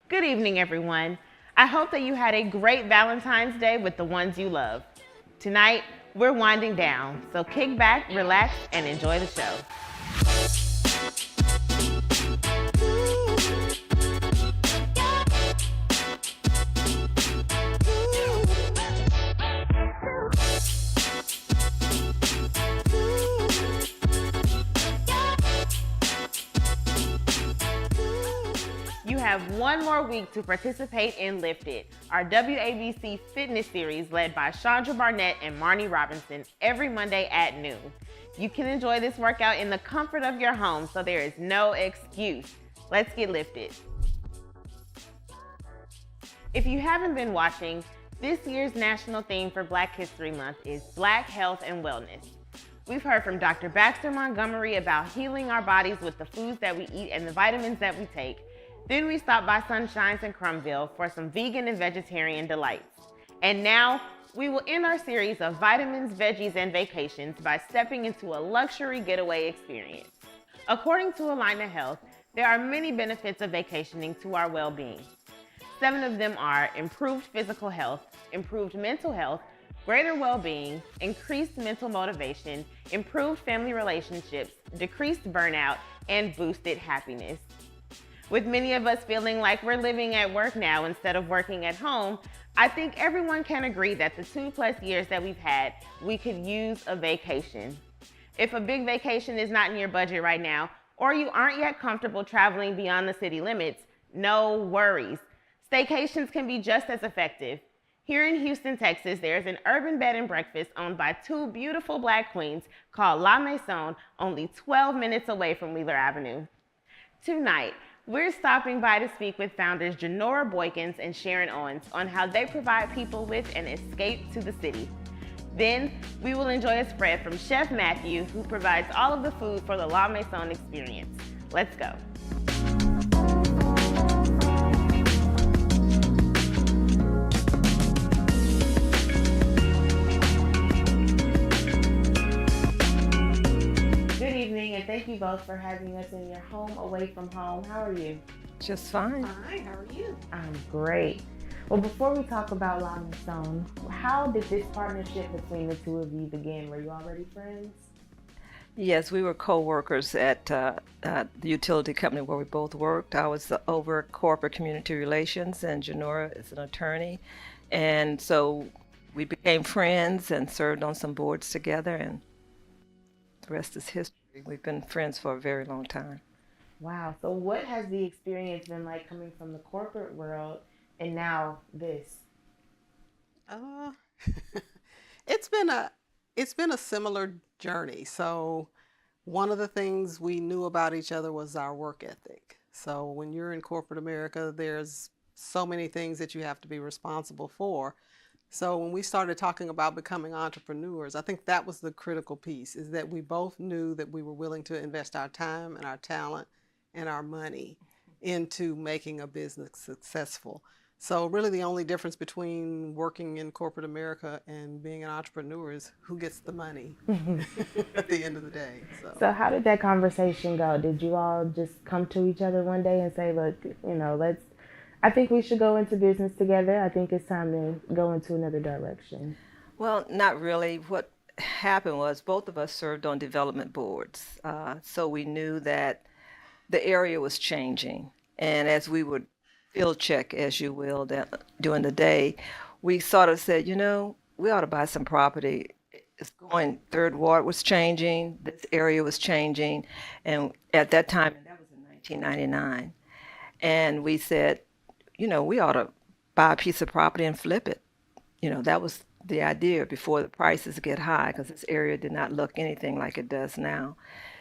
Good evening, everyone. I hope that you had a great Valentine's Day with the ones you love. Tonight, we're winding down, so kick back, relax, and enjoy the show. You have one more week to participate in Lift It, our WABC fitness series led by Chandra Barnett and Marnie Robinson every Monday at noon. You can enjoy this workout in the comfort of your home, so there is no excuse. Let's get lifted. If you haven't been watching, this year's national theme for Black History Month is Black Health and Wellness. We've heard from Dr. Baxter Montgomery about healing our bodies with the foods that we eat and the vitamins that we take. Then we stopped by Sunshine's in Crumville for some vegan and vegetarian delights. And now, we will end our series of vitamins, veggies, and vacations by stepping into a luxury getaway experience. According to Alina Health, there are many benefits of vacationing to our well-being. 7 of them are improved physical health, improved mental health, greater well-being, increased mental motivation, improved family relationships, decreased burnout, and boosted happiness. With many of us feeling like we're living at work now instead of working at home, I think everyone can agree that the 2+ years that we've had, we could use a vacation. If a big vacation is not in your budget right now, or you aren't yet comfortable traveling beyond the city limits, no worries. Staycations can be just as effective. Here in Houston, Texas, there's an urban bed and breakfast owned by 2 beautiful Black queens called La Maison, only 12 minutes away from Wheeler Avenue. Tonight, we're stopping by to speak with founders Janora Boykins and Sharon Owens on how they provide people with an escape to the city. Then, we will enjoy a spread from Chef Matthew, who provides all of the food for the La Maison experience. Let's go. Good evening, and thank you both for having us in your home away from home. How are you? Just fine. Hi, how are you? I'm great. Well, before we talk about La Maison, how did this partnership between the two of you begin? Were you already friends? Yes, we were co-workers at the utility company where we both worked. I was over corporate community relations, and Janora is an attorney. And so we became friends and served on some boards together, and the rest is history. We've been friends for a very long time. Wow. So what has the experience been like coming from the corporate world and now this? Uh, it's been a similar journey. So one of the things we knew about each other was our work ethic. So when you're in corporate America, there's so many things that you have to be responsible for. So when we started talking about becoming entrepreneurs, I think that was the critical piece, is that we both knew that we were willing to invest our time and our talent and our money into making a business successful. So really the only difference between working in corporate America and being an entrepreneur is who gets the money at the end of the day. So how did that conversation go? Did you all just come to each other one day and say, look, I think we should go into business together. I think it's time to go into another direction. Well, not really. What happened was both of us served on development boards. So we knew that the area was changing. And as we would field check, as you will, during the day, we sort of said, we ought to buy some property. It's going, Third Ward was changing, this area was changing. And at that time, and that was in 1999, and we said, we ought to buy a piece of property and flip it. That was the idea before the prices get high, because this area did not look anything like it does now.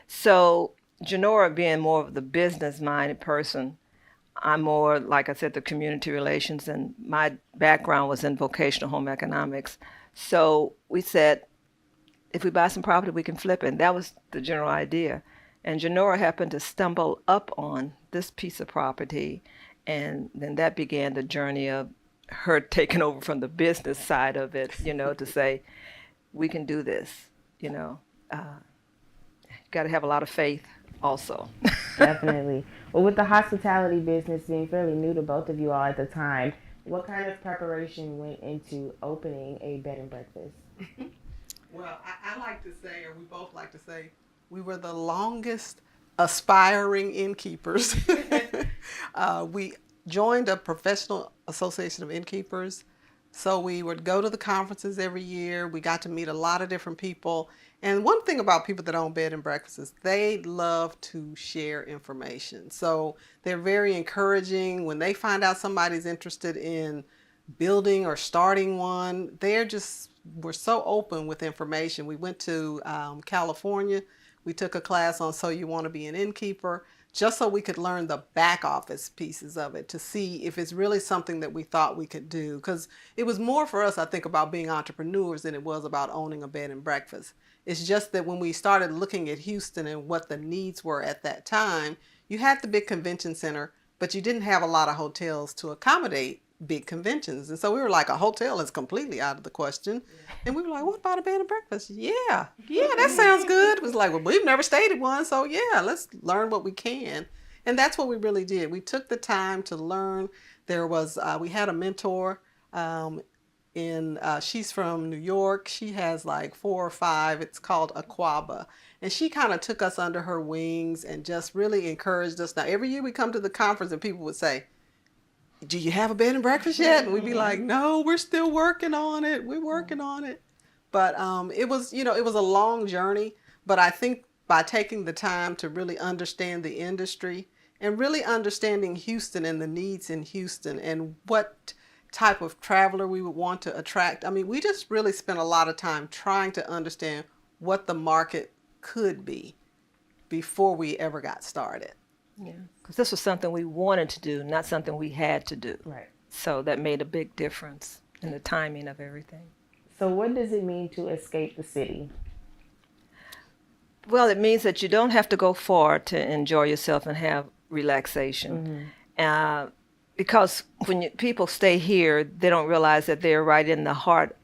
So Janora, being more of the business-minded person, I'm more, like I said, the community relations, and my background was in vocational home economics. So we said, if we buy some property, we can flip it. And that was the general idea. And Janora happened to stumble up on this piece of property, and then that began the journey of her taking over from the business side of it, to say, we can do this, got to have a lot of faith also. Definitely. Well, with the hospitality business being fairly new to both of you all at the time, what kind of preparation went into opening a bed and breakfast? Well, I like to say, or we both like to say, we were the longest aspiring innkeepers. We joined a professional association of innkeepers. So we would go to the conferences every year. We got to meet a lot of different people. And one thing about people that own bed and breakfasts is they love to share information. So they're very encouraging. When they find out somebody's interested in building or starting one, we're so open with information. We went to California. We took a class on So You Want to Be an Innkeeper, just so we could learn the back office pieces of it to see if it's really something that we thought we could do. Because it was more for us, I think, about being entrepreneurs than it was about owning a bed and breakfast. It's just that when we started looking at Houston and what the needs were at that time, you had the big convention center, but you didn't have a lot of hotels to accommodate big conventions. And so we were like, a hotel is completely out of the question. And we were like, what about a bed and breakfast? Yeah, that sounds good. It was like, well, we've never stayed at one, so yeah, let's learn what we can. And that's what we really did. We took the time to learn. We had a mentor she's from New York. She has like 4 or 5. It's called Aquaba. And she kind of took us under her wings and just really encouraged us. Now, every year we come to the conference and people would say, do you have a bed and breakfast yet? And we'd be like, no, we're still working on it. We're working on it. But it was a long journey. But I think by taking the time to really understand the industry and really understanding Houston and the needs in Houston and what type of traveler we would want to attract. I mean, we just really spent a lot of time trying to understand what the market could be before we ever got started. Yeah, because this was something we wanted to do, not something we had to do. Right. So that made a big difference in the timing of everything. So what does it mean to escape the city? Well, it means that you don't have to go far to enjoy yourself and have relaxation. Because when people stay here, they don't realize that they're right in the heart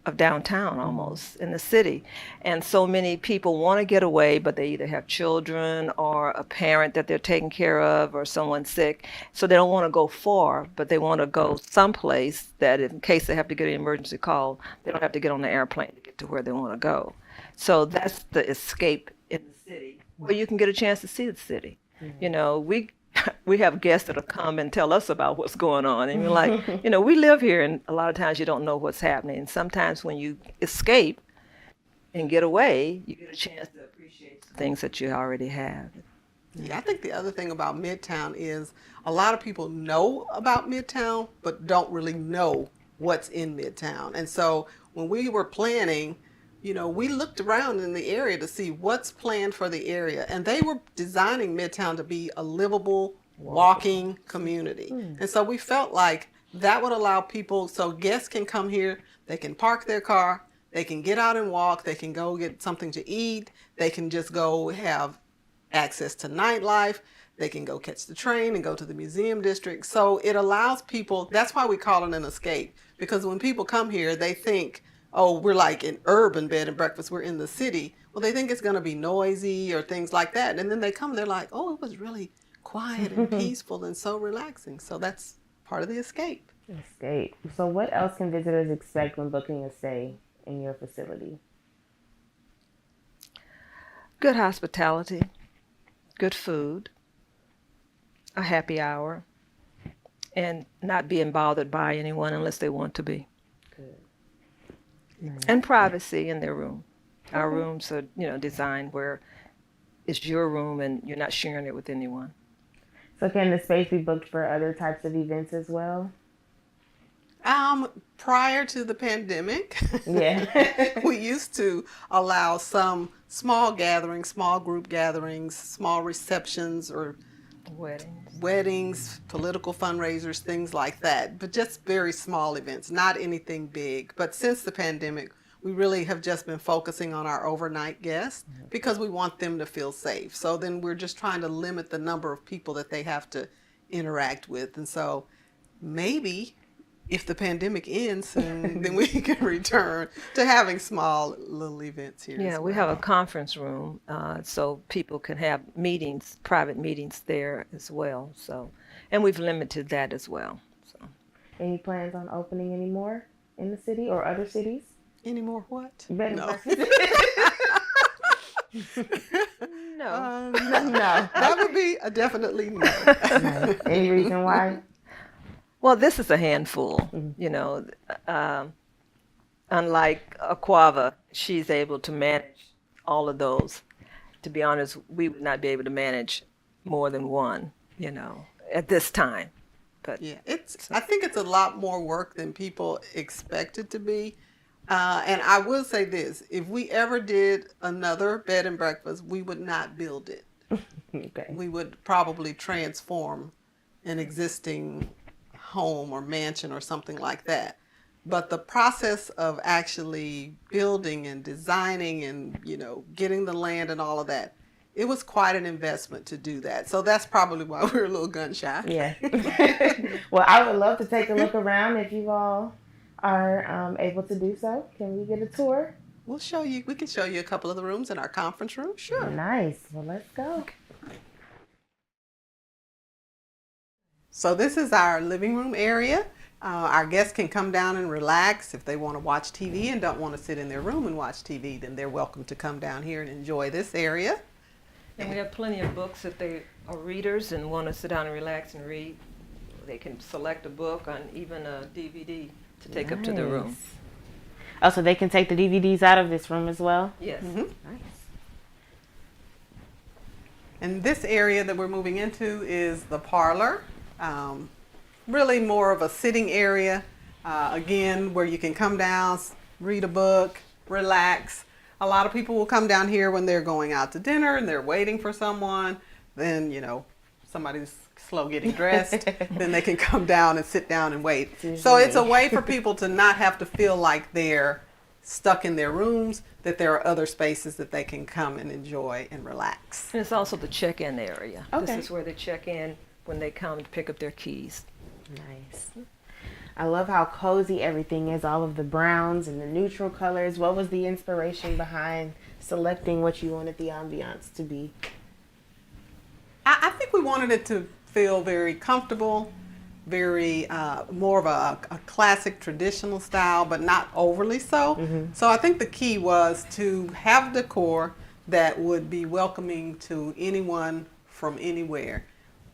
of downtown almost, in the city. And so many people want to get away, but they either have children or a parent that they're taking care of or someone sick. So they don't want to go far, but they want to go someplace that in case they have to get an emergency call, they don't have to get on the airplane to get to where they want to go. So that's the escape in the city, where you can get a chance to see the city. You know, we have guests that'll come and tell us about what's going on. And you're like, we live here, and a lot of times you don't know what's happening. And sometimes when you escape and get away, you get a chance to appreciate the things that you already have. Yeah, I think the other thing about Midtown is a lot of people know about Midtown, but don't really know what's in Midtown. And so when we were planning, we looked around in the area to see what's planned for the area. And they were designing Midtown to be a livable, walking community. And so we felt like that would allow people, so guests can come here, they can park their car, they can get out and walk, they can go get something to eat, they can just go have access to nightlife, they can go catch the train and go to the museum district. So it allows people, that's why we call it an escape. Because when people come here, they think, oh, we're like an urban bed and breakfast, we're in the city. Well, they think it's going to be noisy or things like that. And then they come and they're like, oh, it was really quiet and peaceful and so relaxing. So that's part of the escape. Escape. So what else can visitors expect when booking a stay in your facility? Good hospitality, good food, a happy hour, and not being bothered by anyone unless they want to be. Good. And privacy in their room. Our rooms are, designed where it's your room and you're not sharing it with anyone. So can the space be booked for other types of events as well? Prior to the pandemic, Yeah. we used to allow some small gatherings, small group gatherings, small receptions or weddings, political fundraisers, things like that, but just very small events, not anything big. But since the pandemic, we really have just been focusing on our overnight guests because we want them to feel safe. So then we're just trying to limit the number of people that they have to interact with. And so maybe if the pandemic ends soon, then we can return to having small little events here. Yeah, as we well. have a conference room, so people can have meetings, private meetings there as well. So, and we've limited that as well. So, Any plans on opening any more in the city or other cities? Any more what? Bed and No. breakfast? no. No. That would be a definitely no. Nice. Any reason why? Well, this is a handful, you know. Unlike Aquava, she's able to manage all of those. To be honest, we would not be able to manage more than one, you know, at this time. But Yeah, I think it's a lot more work than people expect it to be. And I will say this, if we ever did another bed and breakfast, we would not build it. Okay. We would probably transform an existing home or mansion or something like that. But the process of actually building and designing and, you know, getting the land and all of that, it was quite an investment to do that. So that's probably why we're a little gun shy. Yeah. Well, I would love to take a look around if you all are able to do so. Can we get a tour? We'll show you. We can show you a couple of the rooms in our conference room. Sure. Nice. Well, let's go. So this is our living room area. Our guests can come down and relax. If they want to watch TV and don't want to sit in their room and watch TV, then they're welcome to come down here and enjoy this area. And we have plenty of books if they are readers and want to sit down and relax and read. They can select a book on even a DVD to take up to their room. Nice. Oh, so they can take the DVDs out of this room as well? Yes. Nice. And this area that we're moving into is the parlor. Really more of a sitting area, again, where you can come down, read a book, relax. A lot of people will come down here when they're going out to dinner and they're waiting for someone. Then, you know, somebody's slow getting dressed, then they can come down and sit down and wait. So it's a way for people to not have to feel like they're stuck in their rooms, that there are other spaces that they can come and enjoy and relax. And it's also the check-in area. Okay. This is where they check in when they come to pick up their keys. Nice. I love how cozy everything is, all of the browns and the neutral colors. What was the inspiration behind selecting what you wanted the ambiance to be? I think we wanted it to feel very comfortable, very more of a classic traditional style, but not overly so. So I think the key was to have decor that would be welcoming to anyone from anywhere,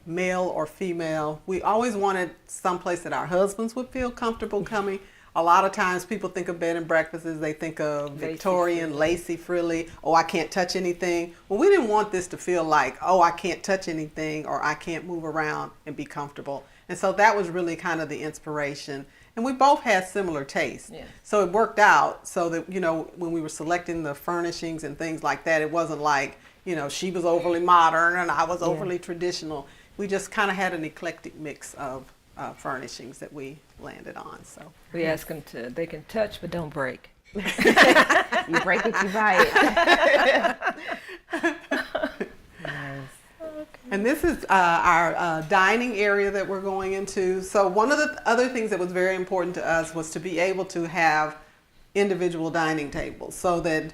male or female. We always wanted someplace that our husbands would feel comfortable coming. A lot of times people think of bed and breakfasts, they think of Victorian, lacy, frilly, oh, I can't touch anything. Well, we didn't want this to feel like, oh, I can't touch anything or I can't move around and be comfortable. And so that was really kind of the inspiration. And we both had similar tastes. Yeah. So it worked out so that, you know, when we were selecting the furnishings and things like that, it wasn't like, you know, she was overly modern and I was overly traditional. We just kind of had an eclectic mix of furnishings that we landed on. So We ask them they can touch, but don't break. You break it, you buy it. Nice. And this is our dining area that we're going into. So one of the other things that was very important to us was to be able to have individual dining tables, so that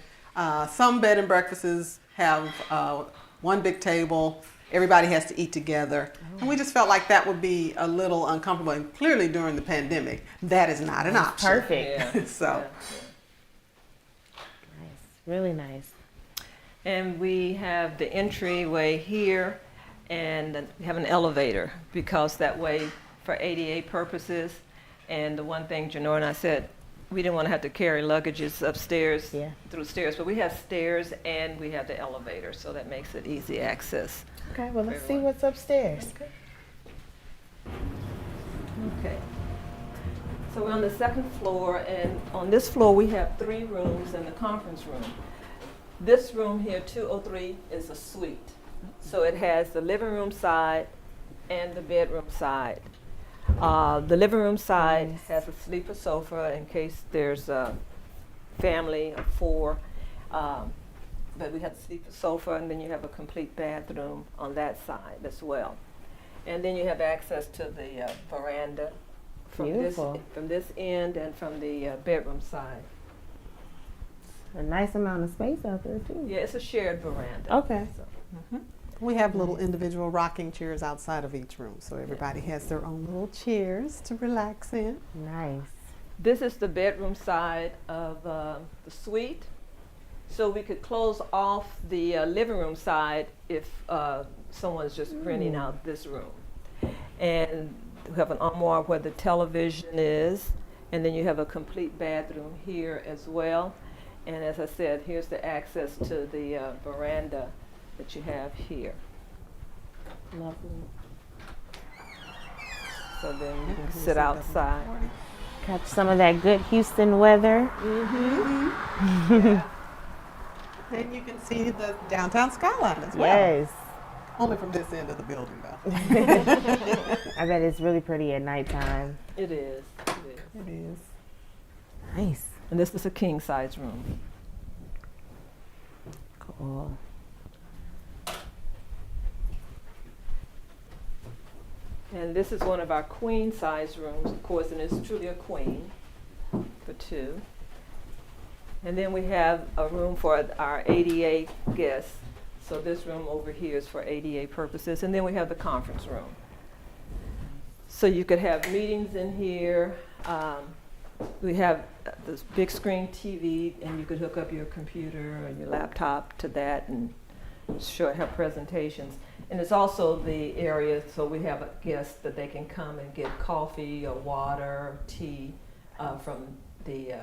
some bed and breakfasts have one big table. Everybody has to eat together. And we just felt like that would be a little uncomfortable. And clearly during the pandemic, that is not an option. Perfect. Yeah. So. Nice. Really nice. And we have the entryway here, and we have an elevator because that way, for ADA purposes, and the one thing Janora and I said, we didn't want to have to carry luggages upstairs through stairs, but we have stairs and we have the elevator, so that makes it easy access. Okay, well, let's see what's upstairs. Okay. So we're on the second floor, and on this floor we have 3 rooms and the conference room. This room here, 203, is a suite. So it has the living room side and the bedroom side. The living room side has a sleeper sofa in case there's a family of 4. But we have the sleeper sofa, and then you have a complete bathroom on that side as well. And then you have access to the veranda Beautiful. from this end and from the bedroom side. A nice amount of space out there too. Yeah, it's a shared veranda. Okay. So, We have little individual rocking chairs outside of each room, so everybody has their own little chairs to relax in. Nice. this is the bedroom side of the suite. So we could close off the living room side if someone's just renting out this room. And we have an armoire where the television is, and then you have a complete bathroom here as well. And as I said, here's the access to the veranda that you have here. Lovely. So then you can sit outside. Catch some of that good Houston weather. And you can see the downtown skyline as well. Yes. Only from this end of the building, though. I bet it's really pretty at nighttime. It is. It is. It is. Nice. And this is a king size room. Cool. And this is one of our queen size rooms, of course, and it's truly a queen for two. And then we have a room for our ADA guests. So this room over here is for ADA purposes. And then we have the conference room. So you could have meetings in here. We have this big screen TV, and you could hook up your computer or your laptop to that and have presentations. And it's also the area, so we have guests that they can come and get coffee or water or tea from the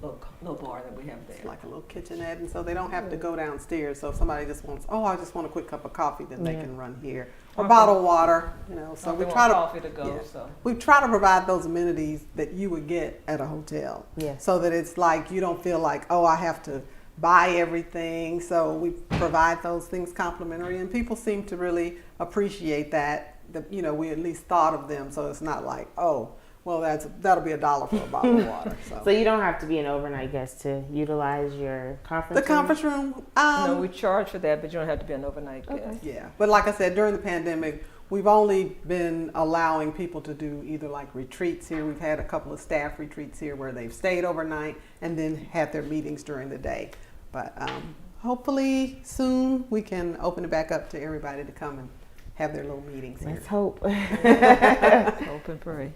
little bar that we have there. It's like a little kitchenette, and so they don't have to go downstairs. So if somebody just wants, I just want a quick cup of coffee, then they can run here. Or bottled water, So we try to coffee to go. So we try to provide those amenities that you would get at a hotel. Yes. So that it's like you don't feel like, I have to buy everything. So we provide those things complimentary, and people seem to really appreciate that we at least thought of them. So it's not like, that'll be $1 for a bottle of water. So you don't have to be an overnight guest to utilize your conference room? Conference room. no, we charge for that, but you don't have to be an overnight guest. Okay. Yeah, but like I said, during the pandemic, we've only been allowing people to do either like retreats here. We've had a couple of staff retreats here where they've stayed overnight and then had their meetings during the day. But hopefully soon we can open it back up to everybody to come and have their little meetings here. Let's hope. Hope and pray.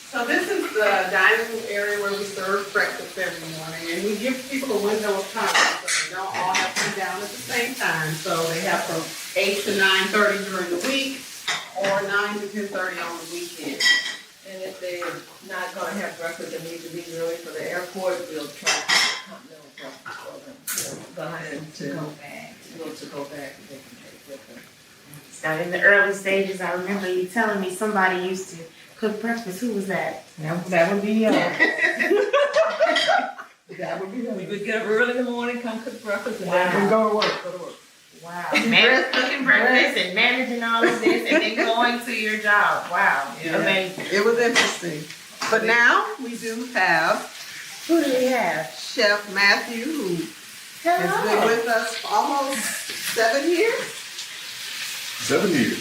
So this is the dining room area where we serve breakfast every morning, and we give people a window of time so they don't all have to be down at the same time. So they have from 8 to 9:30 during the week, or 9 to 10:30 on the weekend. And if they're not going to have breakfast and need to leave early for the airport, we'll try to continental breakfast for them. To go back and they can take with them. So in the early stages, I remember you telling me somebody used to cook breakfast. Who was that? That would be that would be we would get up early in the morning, come cook breakfast, and then go to work. Wow. Cooking breakfast and managing all of this and then going to your job. Wow. Yeah. Amazing. It was interesting. But now we do have Who do we have? Chef Matthew, who has been with us almost 7 years. 7 years.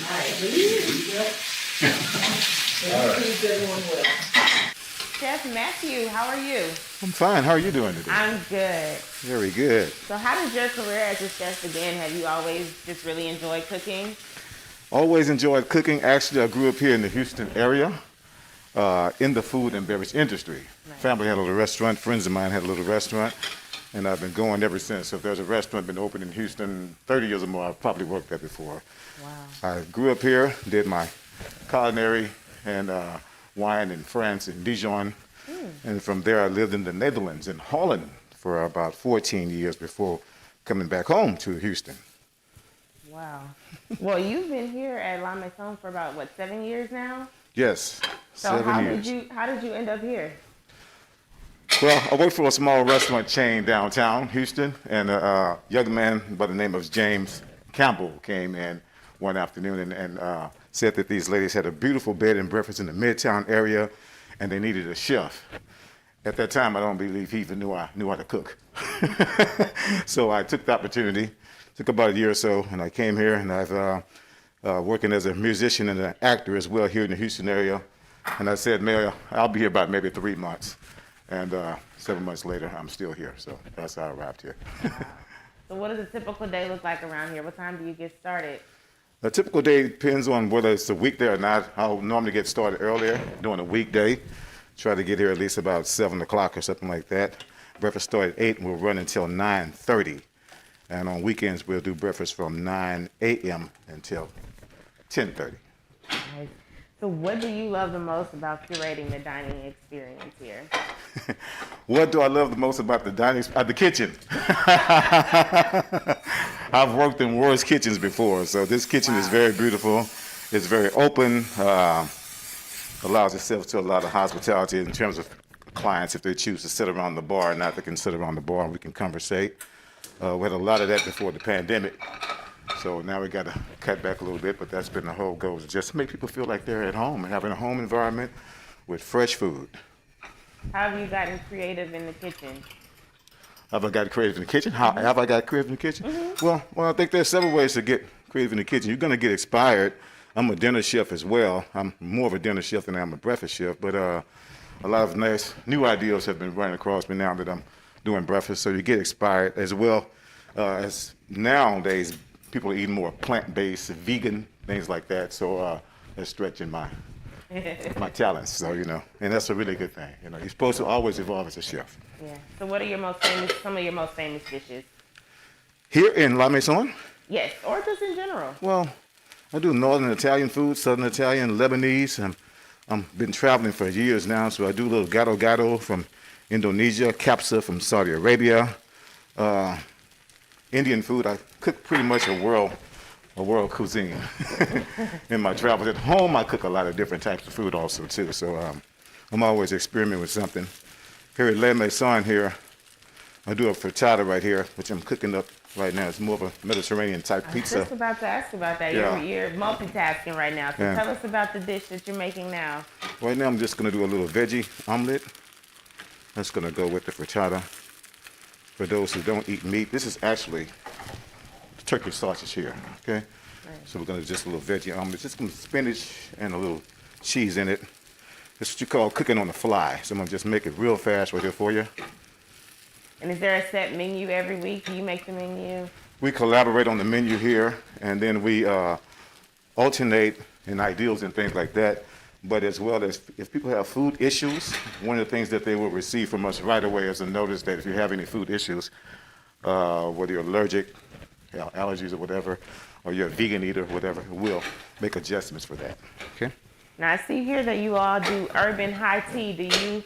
Chef Matthew, how are you? I'm fine. How are you doing today? I'm good. Very good. So how did your career as a chef begin? Have you always just really enjoyed cooking? Always enjoyed cooking. Actually, I grew up here in the Houston area in the food and beverage industry. Nice. Family had a little restaurant. Friends of mine had a little restaurant. And I've been going ever since. So if there's a restaurant been open in Houston 30 years or more, I've probably worked there before. Wow. I grew up here, did my culinary and wine in France, in Dijon. And from there, I lived in the Netherlands, in Holland, for about 14 years before coming back home to Houston. Wow. Well, you've been here at La Maison for about, 7 years now? Yes, So 7 years. how did you end up here? Well, I worked for a small restaurant chain downtown Houston, and a young man by the name of James Campbell came in one afternoon and said that these ladies had a beautiful bed and breakfast in the Midtown area, and they needed a chef. At that time, I don't believe he even knew how to cook. So I took the opportunity. Took about a year or so, and I came here, and I've working as a musician and an actor as well here in the Houston area. And I said, Mayor, I'll be here about maybe 3 months. And 7 months later, I'm still here. So that's how I arrived here. So what does a typical day look like around here? What time do you get started? A typical day depends on whether it's a weekday or not. I'll normally get started earlier during a weekday. Try to get here at least about 7 o'clock or something like that. Breakfast starts at 8 and we'll run until 9:30. And on weekends, we'll do breakfast from 9 a.m. until 10:30. Nice. So what do you love the most about curating the dining experience here? What do I love the most about the kitchen? I've worked in worse kitchens before, so this kitchen is very beautiful. It's very open, allows itself to a lot of hospitality in terms of clients if they choose to sit around the bar. Not they can sit around the bar and we can conversate. We had a lot of that before the pandemic, so now we got to cut back a little bit, but that's been the whole goal, is just to make people feel like they're at home and having a home environment with fresh food. How have you gotten creative in the kitchen? Have I got creative in the kitchen? How have I got creative in the kitchen? Well, I think there's several ways to get creative in the kitchen. You're going to get inspired. I'm a dinner chef as well. I'm more of a dinner chef than I am a breakfast chef, but a lot of nice new ideas have been running across me now that I'm doing breakfast, so you get inspired as well as nowadays people are eating more plant-based, vegan, things like that, so that's stretching my talents, so, and that's a really good thing. You're supposed to always evolve as a chef. Yeah. So what are some of your most famous dishes? Here in La Maison? Yes, or just in general. Well, I do Northern Italian food, Southern Italian, Lebanese. I've been traveling for years now, so I do a little gado from Indonesia, kapsa from Saudi Arabia. Indian food, I cook pretty much a world cuisine in my travels. At home, I cook a lot of different types of food also too, so I'm always experimenting with something. Here at La Maison here, I do a frittata right here, which I'm cooking up right now. It's more of a Mediterranean type pizza. I was just about to ask about that. Yeah. You're multitasking right now, so Yeah. tell us about the dish that you're making now. Right now, I'm just going to do a little veggie omelet. That's going to go with the frittata. For those who don't eat meat, this is actually turkey sausage here, okay? Right. So we're going to do just a little veggie omelet, just some spinach and a little cheese in it. This is what you call cooking on the fly. So I'm going to just make it real fast right here for you. And is there a set menu every week? Do you make the menu? We collaborate on the menu here, and then we alternate in ideals and things like that. But as well as if people have food issues, one of the things that they will receive from us right away is a notice that if you have any food issues, whether you're allergic, allergies or whatever, or you're a vegan eater, whatever, we'll make adjustments for that. Okay? Now I see here that you all do urban high tea. Do you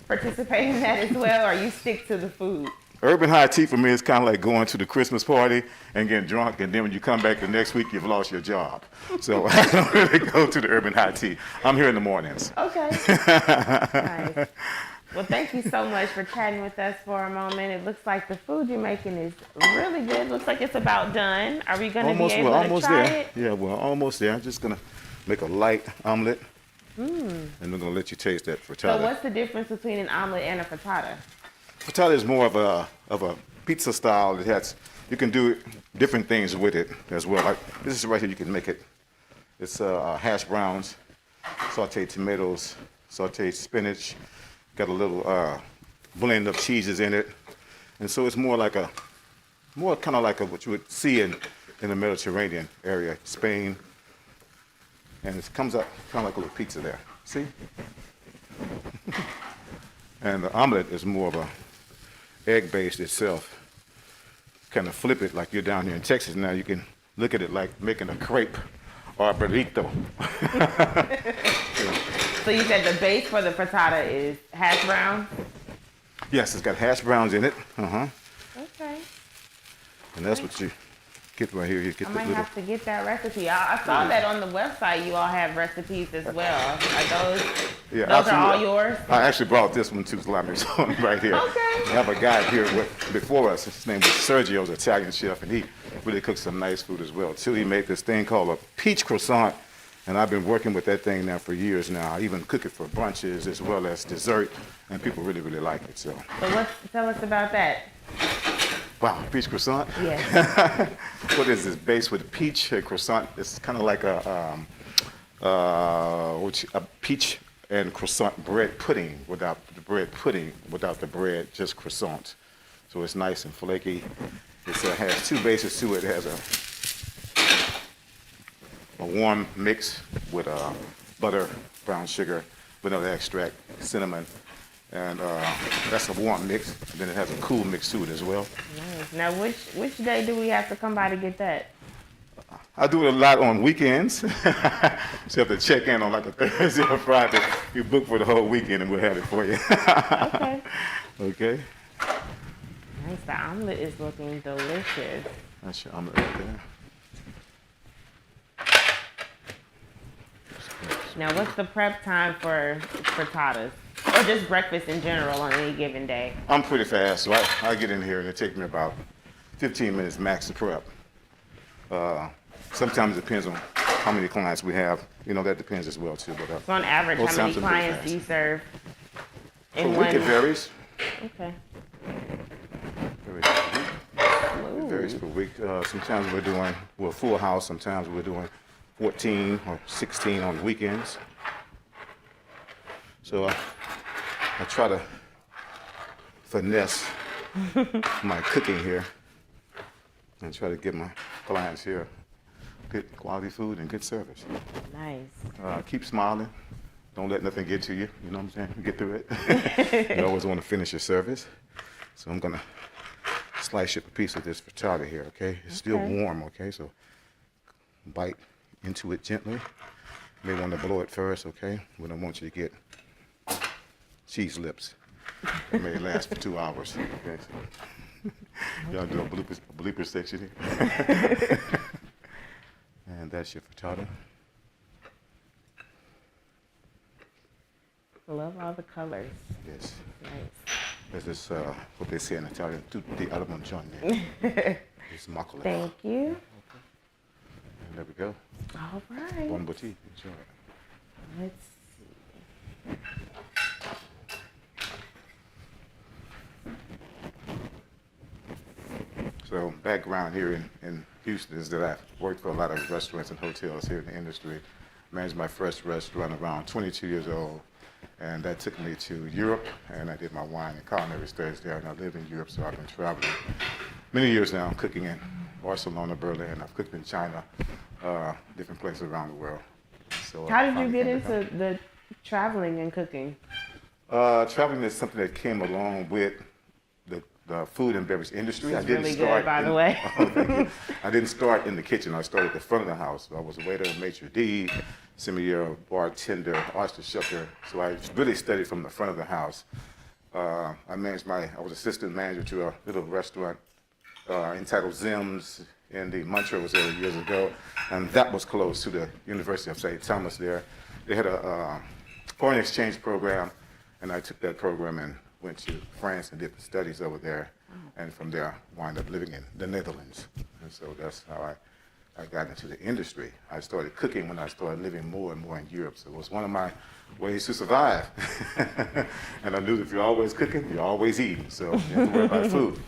participate in that as well, or you stick to the food? Urban high tea for me is kind of like going to the Christmas party and getting drunk, and then when you come back the next week, you've lost your job. So I don't really go to the urban high tea. I'm here in the mornings. Okay. Nice. Well, thank you so much for chatting with us for a moment. It looks like the food you're making is really good. Looks like it's about done. Are we going to be able to try it? Yeah, we're almost there. I'm just going to make a light omelet, and we're going to let you taste that frittata. So what's the difference between an omelet and a frittata? Frittata is more of a pizza style. You can do different things with it as well. Like this is right here. You can make it. It's hash browns, sautéed tomatoes, sautéed spinach. Got a little blend of cheeses in it, and so it's more kind of like what you would see in the Mediterranean area, Spain. And it comes up kind of like a little pizza there. See? And the omelet is more of a egg-based itself. Kind of flip it like you're down here in Texas now. You can look at it like making a crepe or a burrito. So you said the base for the frittata is hash browns? Yes, it's got hash browns in it. Okay. And that's what you get right here. You get I the might little. have to get that recipe. I saw that on the website. You all have recipes as well. Are those? Yeah, those are all absolutely. yours. I actually brought this one to La Maison right here. Okay. We have a guy here before us. His name was Sergio, the Italian chef, and he really cooks some nice food as well too. He made this thing called a peach croissant, and I've been working with that thing now for years now. I even cook it for brunches as well as dessert, and people really, really like it. So So tell us about that. Wow, peach croissant? Yes. What is this, base with peach and croissant? It's kind of like a peach and croissant bread pudding without the bread, just croissant. So it's nice and flaky. It has two bases to it. It has a warm mix with butter, brown sugar, vanilla extract, cinnamon, and that's a warm mix. And then it has a cool mix to it as well. Nice. Now, which day do we have to come by to get that? I do it a lot on weekends. So you have to check in on like a Thursday or Friday. You book for the whole weekend and we'll have it for you. Okay. Okay. Nice. The omelet is looking delicious. That's your omelet right there. Now, what's the prep time for frittatas? Or just breakfast in general on any given day? I'm pretty fast, so I get in here and it takes me about 15 minutes max to prep. Sometimes it depends on how many clients we have. You know, that depends as well too. But So on average, most how many times I'm pretty clients do you serve Per in week one? it varies. Okay. It varies per week. Sometimes we're doing full house. Sometimes we're doing 14 or 16 on the weekends. So I try to finesse my cooking here and try to give my clients here good quality food and good service. Nice. Keep smiling. Don't let nothing get to you. You know what I'm saying? Get through it. You always want to finish your service. So I'm gonna slice you a piece of this frittata here, okay? It's still warm, okay? So bite into it gently. You may want to blow it first, okay? We don't want you to get cheese lips. It may last for 2 hours, okay? So y'all do a blooper section here. And that's your frittata. I love all the colors. Yes. Nice. This is what they say in Italian, tutti all'arancione. It's macula. Thank you. And there we go. All right. Bon appetit. Enjoy it. Let's see. So background here in Houston is that I've worked for a lot of restaurants and hotels here in the industry. Managed my first restaurant around 22 years old. And that took me to Europe, and I did my wine and culinary studies there, and I lived in Europe, so I've been traveling many years now, cooking in Barcelona, Berlin. I've cooked in China, different places around the world. So How did you get into the traveling and cooking? traveling is something that came along with the food and beverage industry. This is really good, by the way. Thank you. I didn't start in the kitchen. I started at the front of the house. I was a waiter, maitre d', sommelier, bartender, oyster shucker. So I really studied from the front of the house. I was assistant manager to a little restaurant entitled Zim's in the Montrose area years ago, and that was close to the University of St. Thomas there. They had a foreign exchange program, and I took that program and went to France and did the studies over there, and from there wound up living in the Netherlands. And so that's how I got into the industry. I started cooking when I started living more and more in Europe, so it was one of my ways to survive. And I knew that if you're always cooking, you're always eating, so you have to worry about food.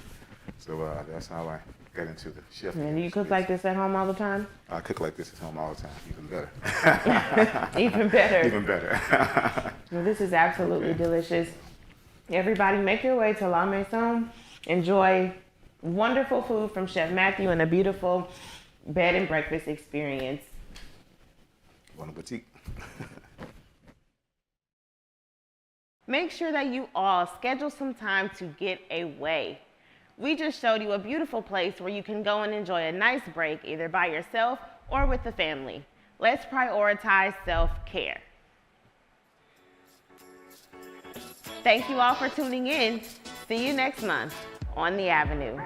So that's how I got into the chef. And do you cook like this at home all the time? I cook like this at home all the time, even better. Even better. Even better. Well, this is absolutely delicious. Everybody, make your way to La Maison. Enjoy wonderful food from Chef Matthew and a beautiful bed and breakfast experience. Bon appetit. Make sure that you all schedule some time to get away. We just showed you a beautiful place where you can go and enjoy a nice break, either by yourself or with the family. Let's prioritize self-care. Thank you all for tuning in. See you next month on The Avenue.